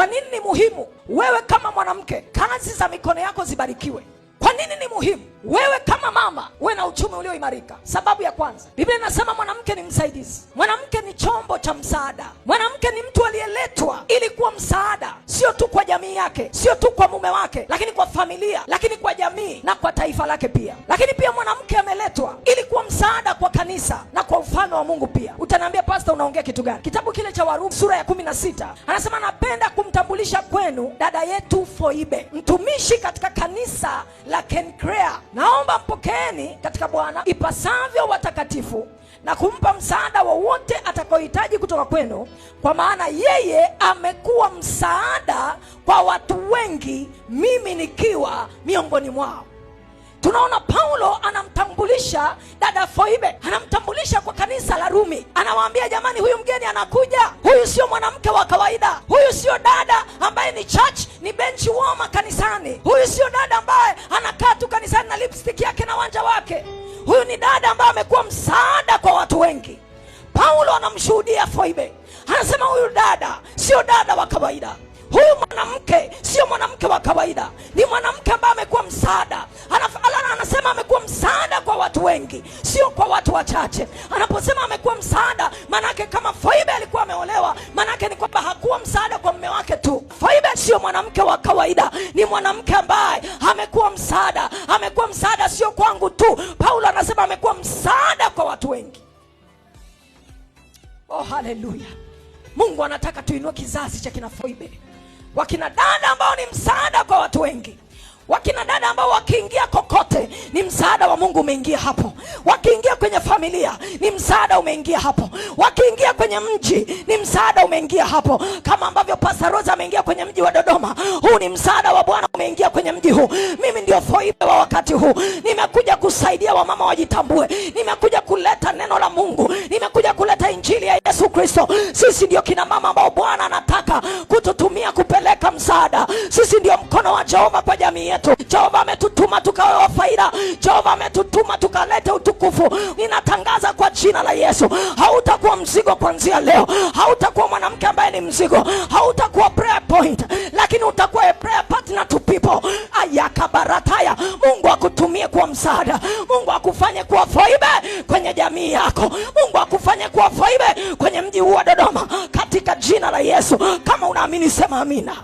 Kwa nini ni muhimu wewe kama mwanamke kazi za mikono yako zibarikiwe? Kwa nini ni muhimu wewe kama mama uwe na uchumi ulioimarika? Sababu ya kwanza, Biblia inasema mwanamke ni msaidizi. Mwanamke ni chombo cha msaada. Mwanamke ni mtu aliyeletwa ili kuwa msaada, sio tu kwa jamii yake, sio tu kwa mume wake, lakini kwa familia, lakini kwa jamii na kwa taifa lake pia. Lakini pia mwanamke ameletwa ili kuwa msaada kwa kanisa na kwa ufalme wa Mungu pia. Utaniambia, pastor, unaongea kitu gani? Kitabu kile cha Warumi sura ya 16 anasema, napenda kumtambulisha kwenu dada yetu Foibe, mtumishi katika kanisa la Kenkrea. Naomba mpokeeni katika Bwana ipasavyo watakatifu na kumpa msaada wowote atakaohitaji kutoka kwenu, kwa maana yeye amekuwa msaada kwa watu wengi, mimi nikiwa miongoni mwao. Tunaona Paulo anamtambulisha dada Foibe, anamtambulisha kwa kanisa la Rumi. Anawaambia, jamani, huyu mgeni anakuja, huyu sio mwanamke wa kawaida, huyu sio dada ambaye ni church, ni bench warmer kanisani, huyu sio dada ambaye anakaa tu kanisani na lipstick yake na wanja wake. Huyu ni dada ambaye amekuwa msaada kwa watu wengi. Paulo anamshuhudia Foibe, anasema huyu dada sio dada wa kawaida, huyu mwanamke sio mwanamke wa kawaida, ni mwanamke ambaye amekuwa msaada. Anasema amekuwa msaada kwa watu wengi, sio kwa watu wachache. Anaposema amekuwa msaada, manake kama Foibe alikuwa ameolewa, manake ni kwamba hakuwa msaada kwa mume wake tu. Foibe sio mwanamke wa kawaida, ni mwanamke ambaye amekuwa msaada. Amekuwa msaada sio kwangu tu. Paulo anasema amekuwa msaada kwa watu wengi. Oh, haleluya. Mungu anataka tuinue kizazi cha kina Foibe, wakina dada ambao ni msaada kwa watu wengi, wakina dada ambao wakiingia kokote ni msaada wa Mungu umeingia hapo, wakiingia kwenye familia ni msaada umeingia hapo, wakiingia kwenye mji ni msaada umeingia hapo. Kama ambavyo Pastor Rosa ameingia kwenye mji wa Dodoma, huu ni msaada wa Bwana umeingia kwenye mji huu. Mimi ndio Foibe wa wakati huu, nimekuja kusaidia wamama wajitambue, nimekuja kuleta neno la Mungu, nimekuja kuleta injili ya Yesu Kristo. Sisi ndio kina mama ambao Bwana anataka kututumia kupeleka msaada. Sisi ndio mkono wa Jehova kwa jamii yetu. Jehova ametutuma tukawe wa faida, Jehova ametutuma tukalete utukufu. Ninatangaza kwa jina la Yesu, hautakuwa mzigo kuanzia leo, hautakuwa mwanamke ambaye ni mzigo, hautakuwa prayer point, lakini utakuwa a prayer partner to people. Ayakabarataya, Mungu akutumie kuwa msaada, Mungu akufanye kuwa Foibe kwenye jamii yako, Mungu akufanye kuwa Foibe kwenye mji huu wa Dodoma, katika jina la Yesu. Kama unaamini sema amina.